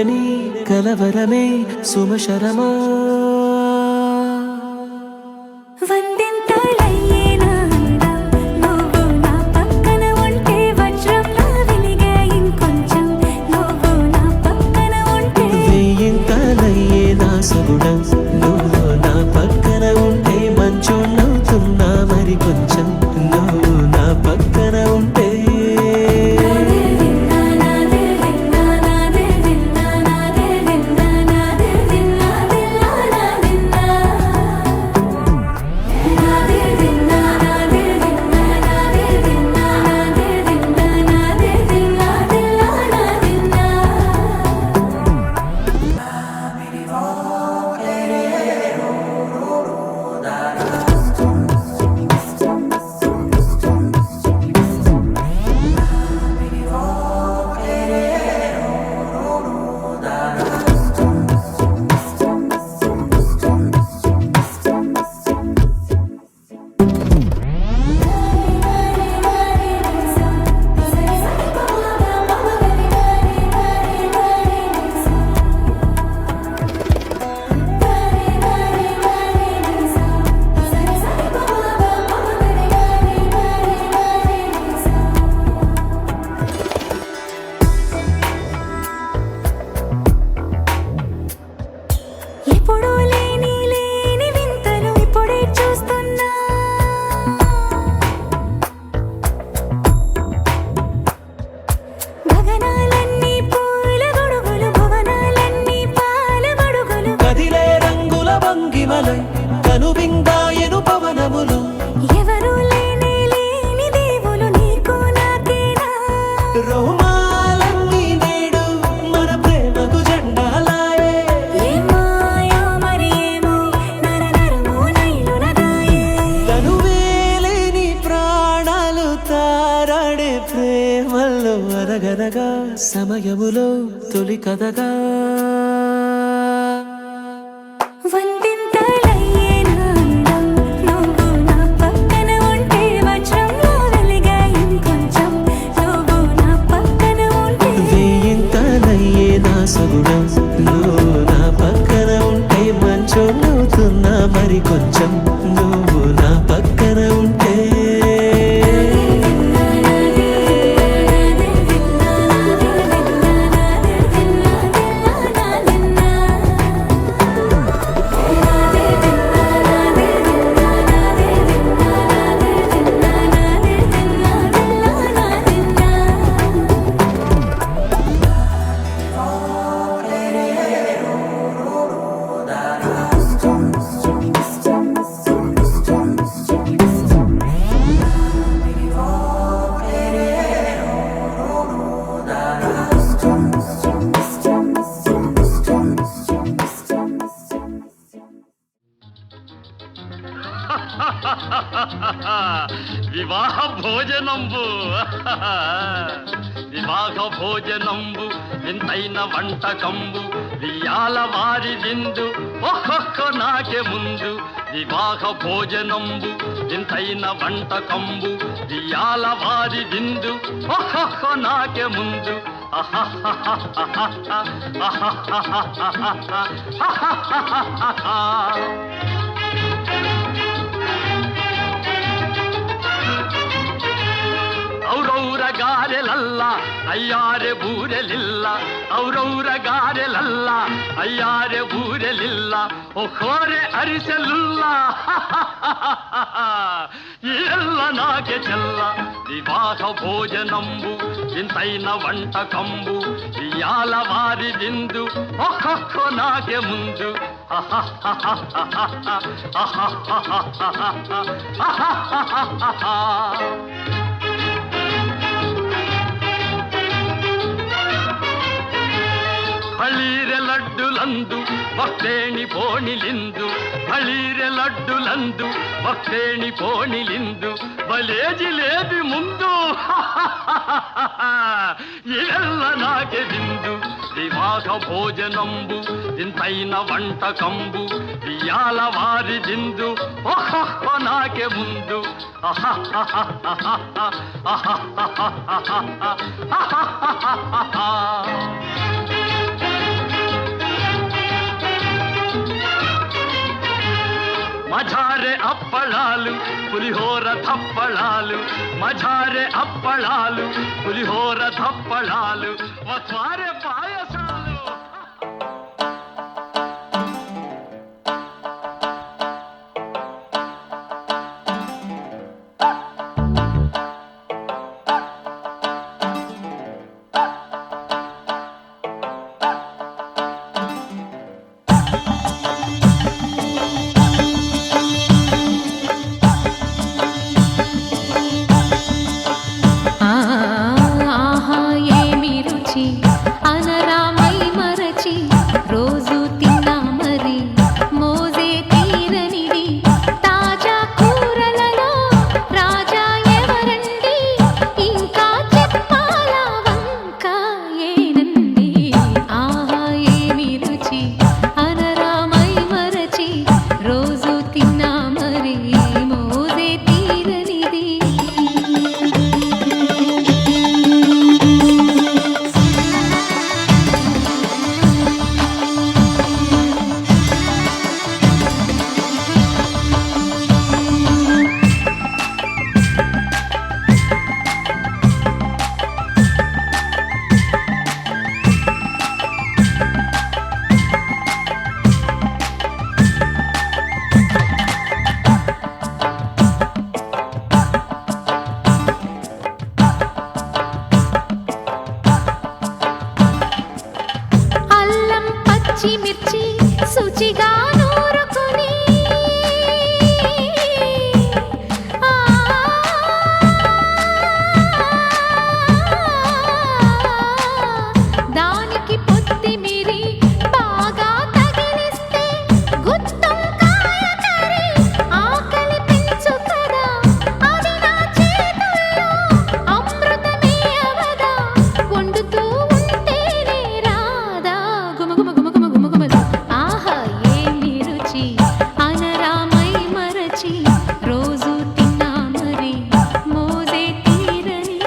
గుండెని కలవరమే సుమశరమా నువ్వు నా పక్కన ఉంటే మంచోళ్ళవుతున్నా మరి కొంచెం నువ్వు నా పక్కన ఉంటే కనువిందాయను పవనములు ఎవరు లేని దేవులు నీకు నాకేనా రోమాలన్నీ నేడు మన ప్రేమకు జెండాలాయే ఏమాయో మరి ఏమో నరనరమో నైలునదాయే తనువేలేని ప్రాణాలు తారాడే ప్రేమల్లో అరగరగా సమయములో తొలి కథగా నువ్వు నా పక్కన ఉంటే మంచోళ్ళవుతున్నా మరి కొంచెం నువ్వు నా పక్కన ఉంటే వివాహ భోజనంబు వివాహ భోజనంబు వింతైన వంటకంబు వియాల వారి విందు ఒక్కొక్క నాకే ముందు వివాహ భోజనంబు వింతైన వంటకంబు వియాల వారి విందు ఒక్కొక్క నాకే ముందు ಔರೌರ ಗಾರೆಲಲ್ಲ ಅಯ್ಯಾರೆ ಬೂರೆಲಿಲ್ಲ ಔರೌರ ಗಾರೆಲಲ್ಲ ಅಯ್ಯಾರೆ ಬೂರೆಲಿಲ್ಲ ಒಖೋರೆ ಅರಿಸಲಿಲ್ಲ ಎಲ್ಲ ನಾಗೆ ಚೆಲ್ಲ ವಿವಾಹ ಭೋಜನಂಬು ಇಂತೈನ వంటకంబు ఇయాల వారి విందు ఒక్కొక్క నాగే ముందు ಹಳೀರೆ ಲಡ್ಡುಲಂದು ಭಕ್ತೇಣಿ ಪೋಣಿಲಿಂದು ಹಳೀರೆ ಲಡ್ಡುಲಂದು ಭಕ್ತೇಣಿ ಪೋಣಿಲಿಂದು ಬಲೇ ಜಿಲೇಬಿ ಮುಂದು ಇವೆಲ್ಲ ನಾಗೆ ಬಿಂದು ವಿವಾಹ ಭೋಜನಂಬು ಇಂತೈನ వంటకంబు ఇయాల వారి విందు ఒక్కొక్క నాకే ముందు మజారే అప్పళాలు పులిహోర థప్పళాలు మజారే అప్పళాలు పులిహోర థప్పళాలు వస్వారే పాయసాలు. మిర్చి శుచిగా నూరుకుని దానికి పొత్తిమిరి బాగా తగిలిస్తే గుత్తొంకాయ కర్రీ ఆకలి పెంచు కదా అది నా చేతుల్లో అమృతమే అవదా వండుతూ ఉంటేనే రాదా గుమ గుమ గుమ గుమ గుమ గుమ ఆహా ఏమి రుచి అనరామై మరచి రోజు తిన్నా మరి మోజే తీరని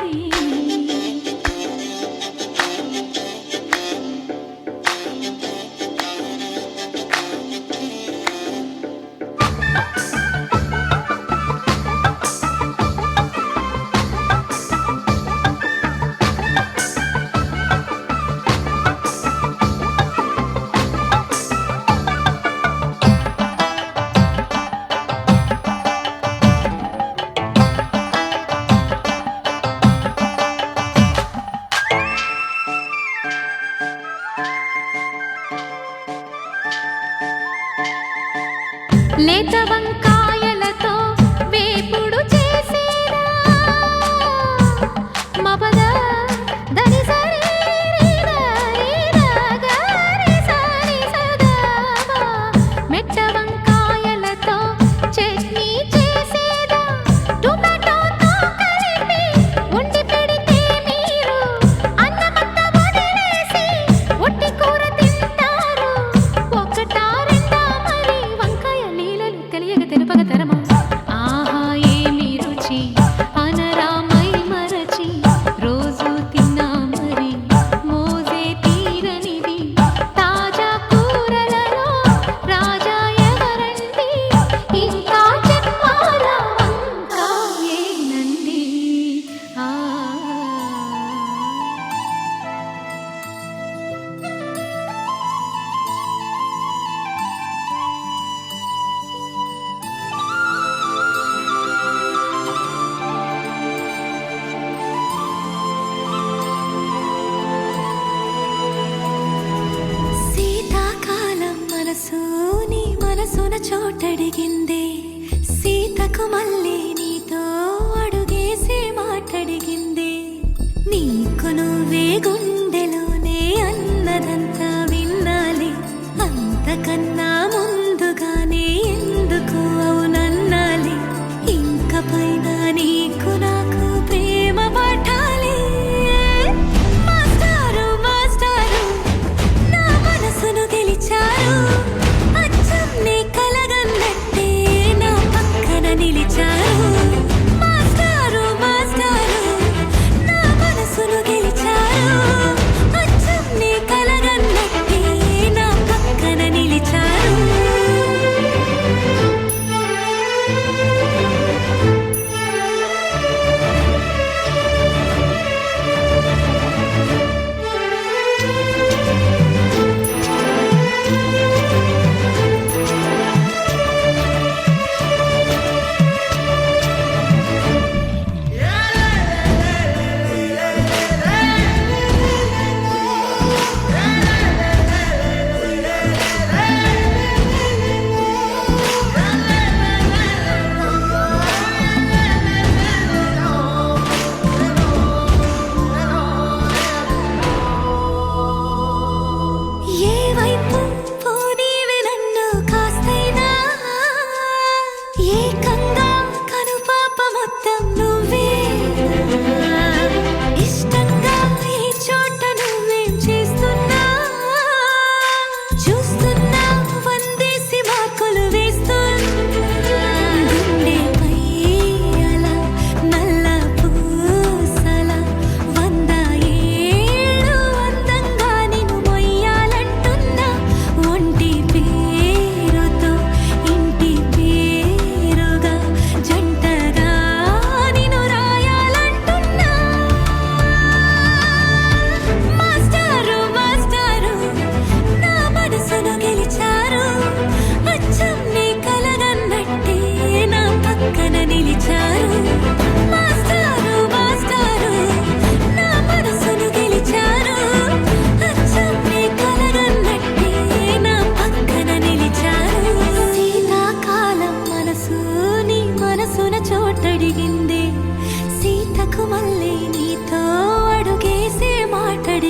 లేత వంకాయలతో వేపుడు చేసేరా మపద దని సరి గరి సరి సదా మెట్ట వంకాయలతో చట్నీ చేసేదా టొమాటోతో కలిపి వండి పెడితే మీరు అన్నమంతా వదిలేసి ఒట్టి కూర తింటారు ఒకటా రెండా మరి వంకాయ లీలలు తెలియక తెలుపక తరమా ఆహా ఏమి రుచి అనరామై మరచి రోజు తిన్నా మరి మోజే తీరనిది తాజా కూరలలో రాజా ఎవరండి ఇంకా చెప్పాల వంకాయేనండి ఆ శీతాకాలం మనసు నీ మనసున చోటడిగిందే సీతకు మళ్ళీ నీతో అడుగేసే మాటడిగిందే నీకు నువ్వే గుండెలోనే అన్నదంతా విన్నాలి అంతకన్నా ముందుగానే ఎందుకు అవునన్నాలి ఇంక పైన నీకు నాకు ప్రేమ పాఠాలి మాస్టారు మాస్టారు నా మనసును గెలిచారు అచ్చం నీ కలగన్నట్టే నా పక్కన నిలిచారు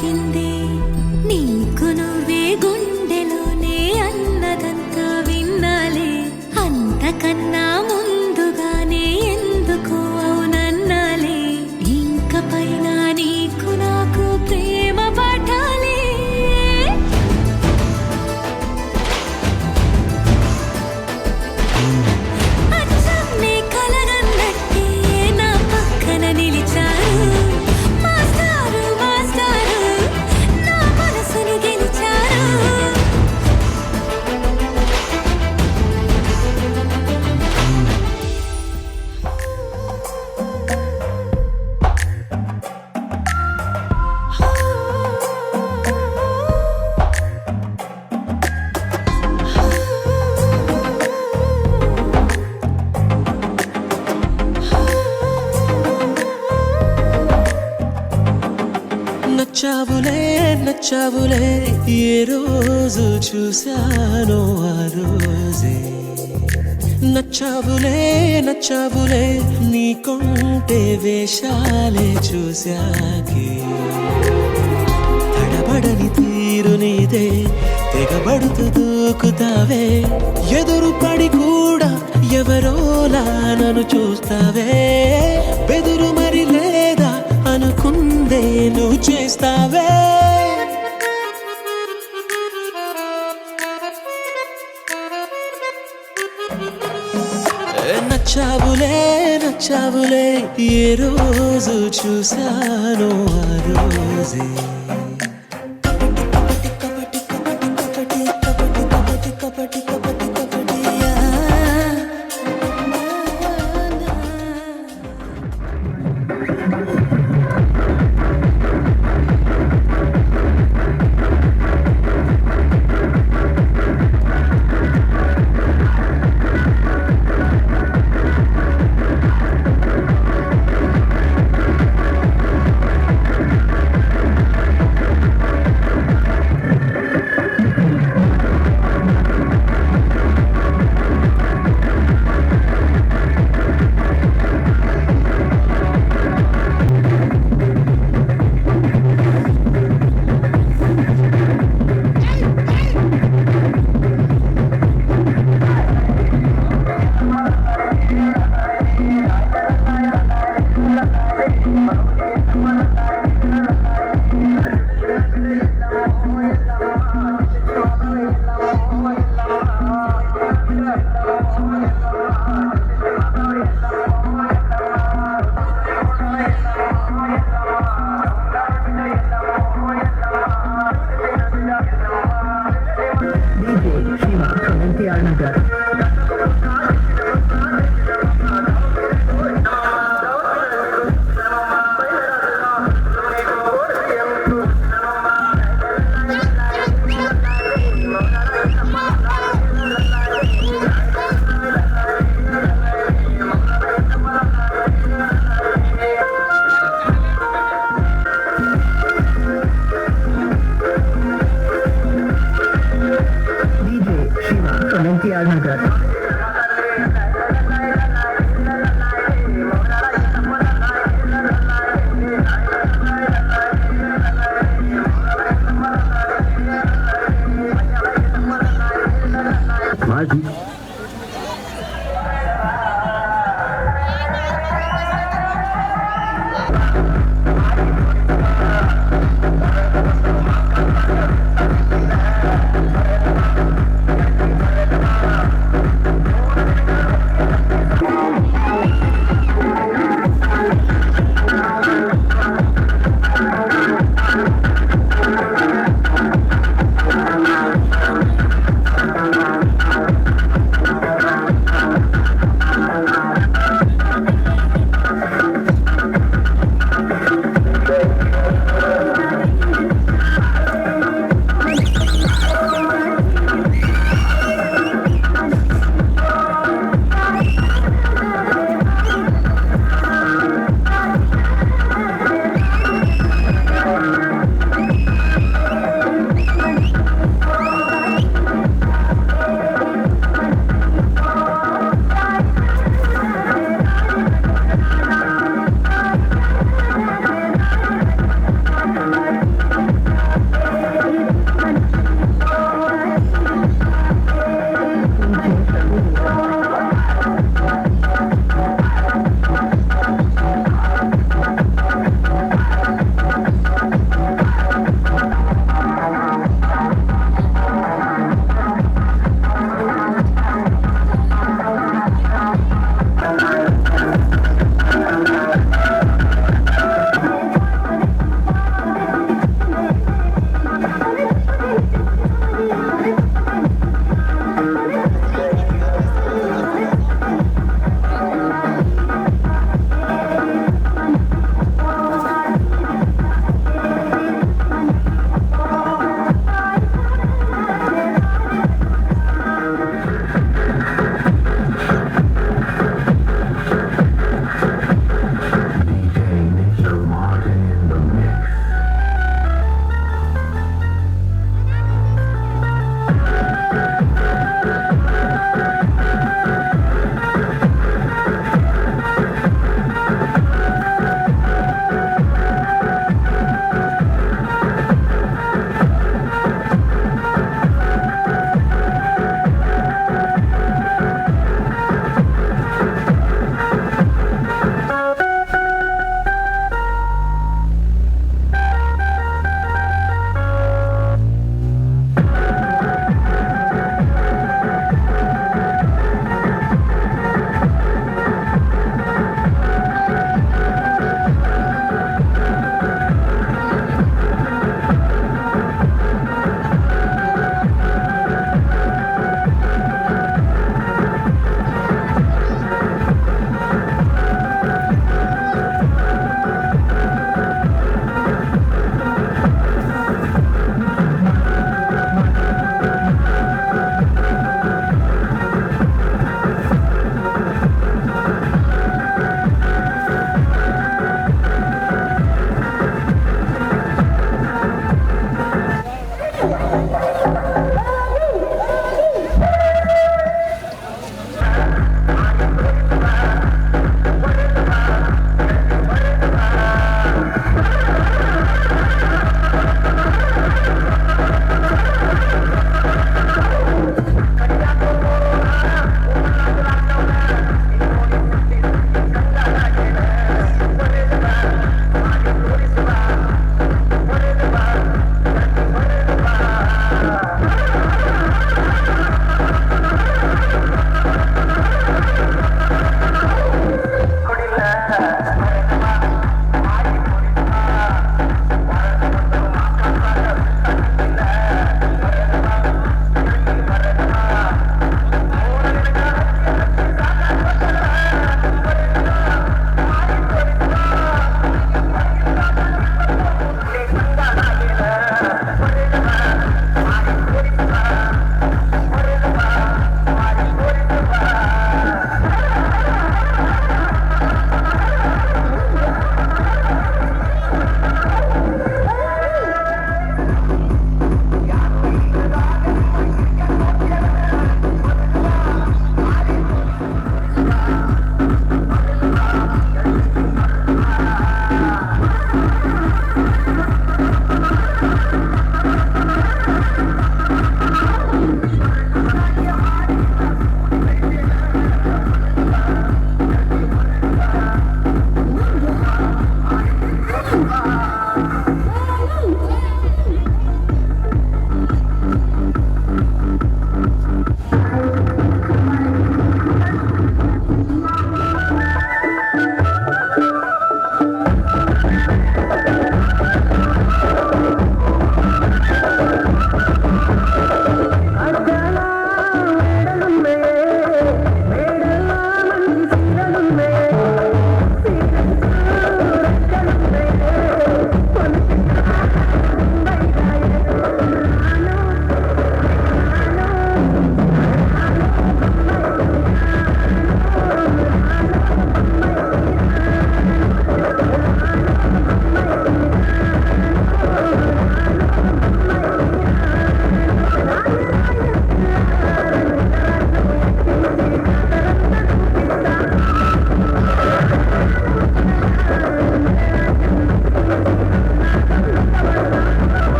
అడిగింది నీకు నువ్వే గుండెలోనే అన్నదంతా విన్నాలే అంతకన్నా ముందుగానే ఎందుకు అవునన్నాలే ఇంక పైన నీకు నాకు ప్రేమ పాఠాలే అచ్చమ్మే కలగన్నట్టే నా పక్కన నిలిచారు మాస్టారు మాస్టారు నా మనసును గెలిచారు నచ్చావులే నచ్చావులే ఏ రోజు చూశానో ఆ రోజే నచ్చావులే నచ్చావులే నీకుంటే వేషాలే చూశాకే తడబడని తీరు నీదే తెగబడుతూ దూకుతావే ఎదురు పడి కూడా ఎవరోలా నన్ను చూస్తావే బెదురు మరి లేదా అనుకుందే నువ్వు చేస్తావే నచ్చావులే నచ్చావులే ఏ రోజు చూశానో ఆ రోజే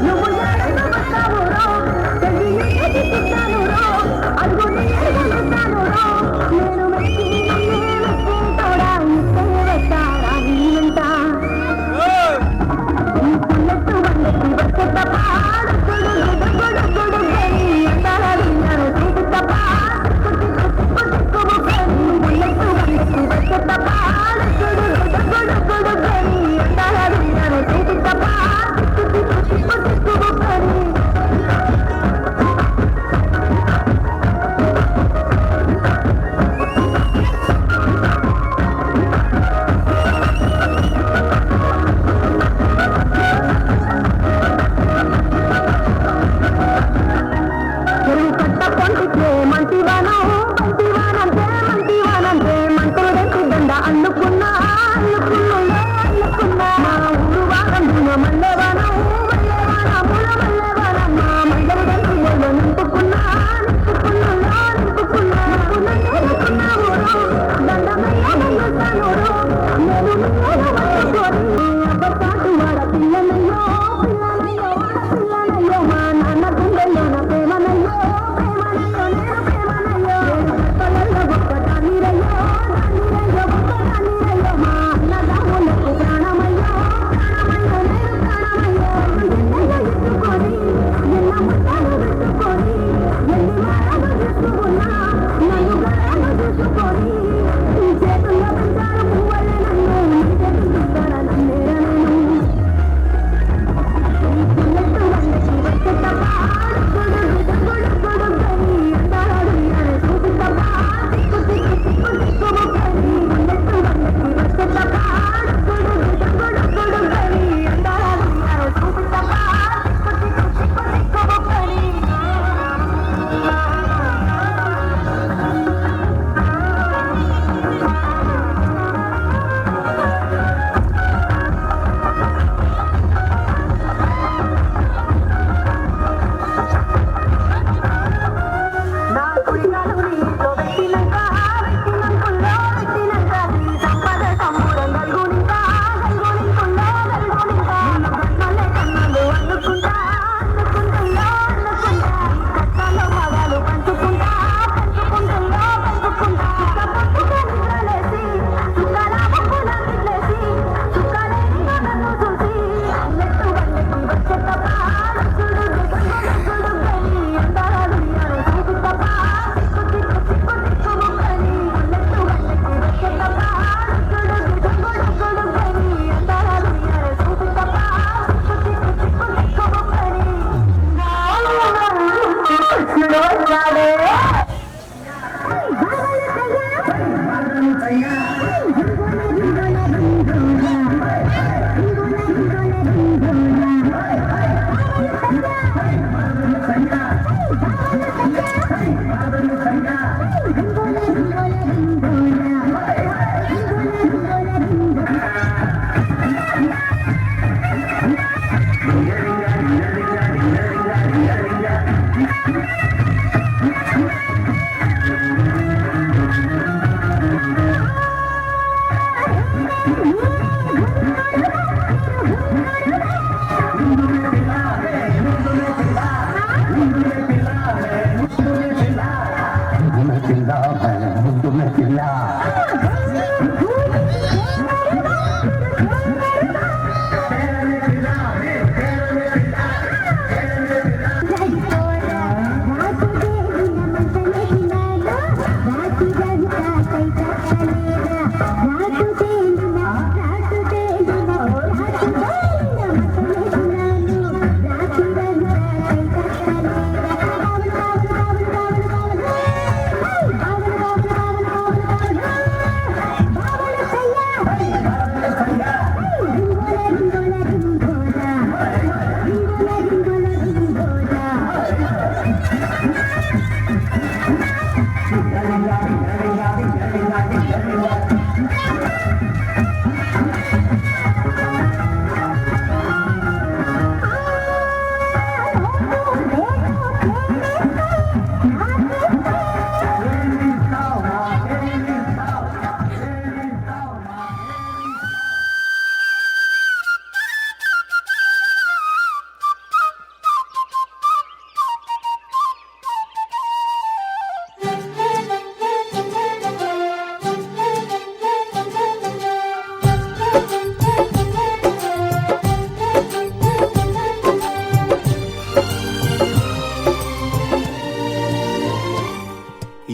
No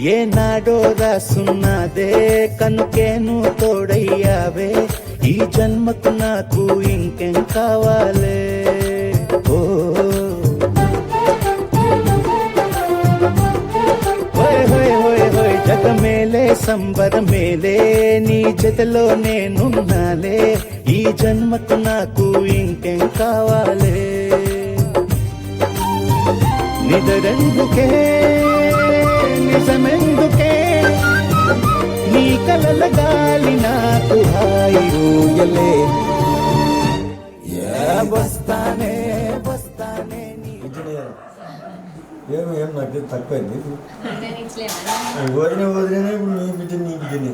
ఏనాడో రాసున్నదే కనుకేను తోడయ్యావే ఈ జన్మకు నాకు ఇంకేం కావాలే ఓ హోయ్ హోయ్ హోయ్ హోయ్ జగ మేలే సంబర మేలే నీ జతలో నేనున్నాలే ఈ జన్మకు నాకు ఇంకేం కావాలే నిదరెందుకే నిజమెందుకే నీ కలల గాలి నాకు హాయి ఊయలే వస్తానే వస్తానే నీ ఏం నాకు తక్కువైంది వదిన వదిలేనే ఇప్పుడు నీ బిడ్డ నీ బిడ్డని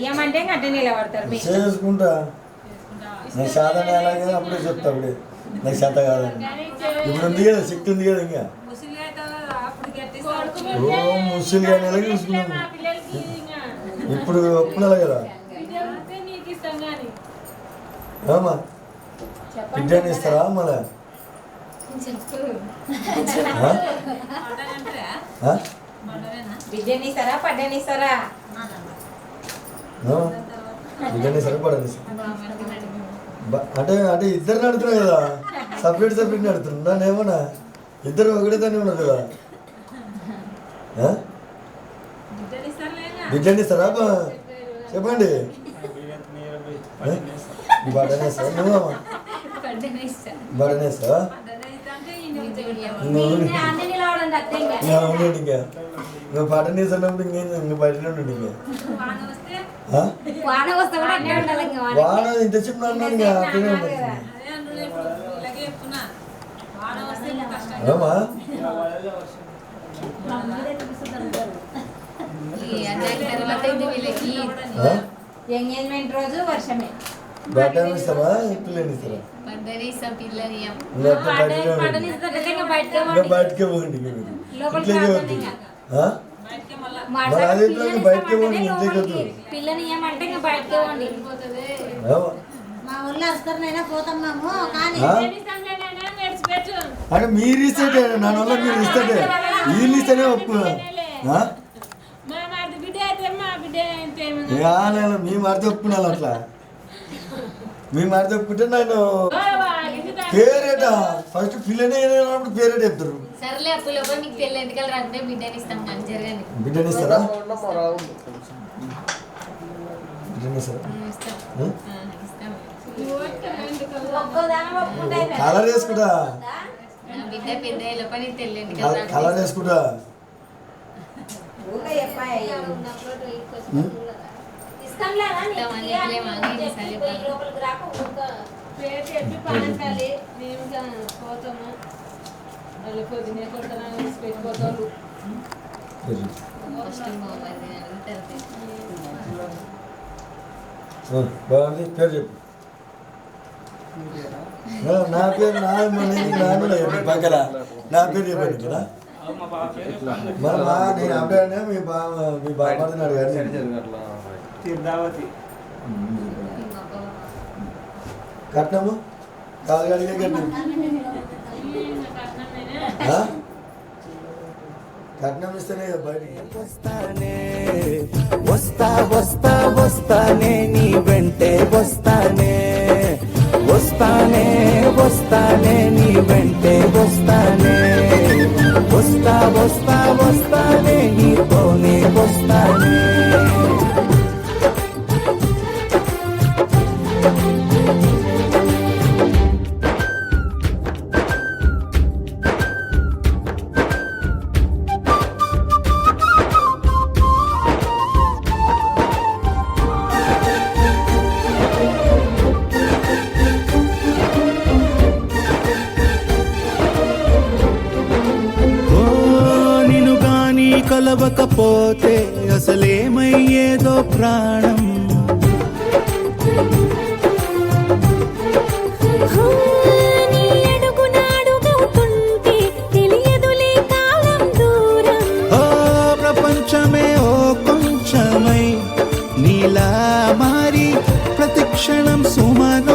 ఏమంటే గంట నిలబడతారు చేసుకుంటా నాకు సాధన అలాగే అప్పుడే చెప్తా అప్పుడే నాకు చేత కాదని ఇప్పుడు ఉంది కదా శక్తి ఉంది కదా ఇంకా ఓ ముసలి కానీ ఎలాగ చూసుకున్నాను ఇప్పుడు ఒప్పుకోలే కదా ఏమా బిడ్డని ఇస్తారా మళ్ళా బిడ్డని ఇస్తారా పడ్డని ఇస్తారా బిడ్డని సరిపడని అంటే అంటే ఇద్దరు నడుతున్నారు కదా సపరేట్ సపరేట్ నడుతున్నారు నన్ను ఏమన్నా ఇద్దరు ఒకటే దాన్ని ఉన్నారు కదా బిడ్డని ఇస్తారా చెప్పండి బటన్ వేస్తావా నువ్వు బటన్ వేస్తావా అవునండి ఇంకా నువ్వు బటన్ వేసినప్పుడు ఇంకేం బయటనే ఉండండి ఇంకా వాన ఇంత చెప్పిన అన్నాను ఇంకా అక్కడే ఉండదు ఏమా ఎంగేజ్మెంట్ రోజు వర్షమే బట్టలు ఇస్తావా పిల్లని ఇస్తారా బయటకే పోండి ఇంట్లోకే వద్దు బయటకే పోండి ఇంట్లోకి వద్దు పిల్లని ఏమంటే ఇంకా బయటకే పోండి మా ఊళ్ళో వస్తారనైనా పోతాం మేము కానీ అంటే మీరు ఇస్తే నా వల్ల మీరు ఇస్తే వీళ్ళు ఇస్తేనే ఒప్పుకున్నా మీ మాట ఒప్పుకున్నాను అట్లా మీ మాట ఒప్పుకుంటే నేను పేరేట ఫస్ట్ పిల్లని అయినప్పుడు పేరేట చెప్తారు సర్లే అప్పుడు మీకు పెళ్ళి ఎందుకలు రాంటే బిడ్డని ఇస్తాం కానీ జరగండి బిడ్డని ఇస్తారా బిడ్డని ఇస్తారా కలర్ వేసుకుంటా బిడ్డ పెద్ద లోపలి తెల్లండి కలర్ వేసుకుంటా బాగుంది పేరు చెప్పు నా పేరు నా పక్కన నా పేరు చెప్పండి కదా మరి నేను అప్పుడే మీ బాగుపడుతున్నాడు కానీ కట్నము కాదు కడిగే కట్నం కట్నం ఇస్తేనే బయటికి వస్తానే వస్తా వస్తా వస్తానే నీ వెంటే వస్తానే వస్తానే వస్తానే నీ వెంటే వస్తానే వస్తా వస్తా వస్తానే నీతోనే వస్తానే కలవకపోతే అసలేమయ్యేదో ప్రాణం నీ అడుగునాడుగవుతుంటే తెలియదులే కాలం దూరం ఓ ప్రపంచమే ఓ కొంచెమై నీలా మారి ప్రతిక్షణం సుమన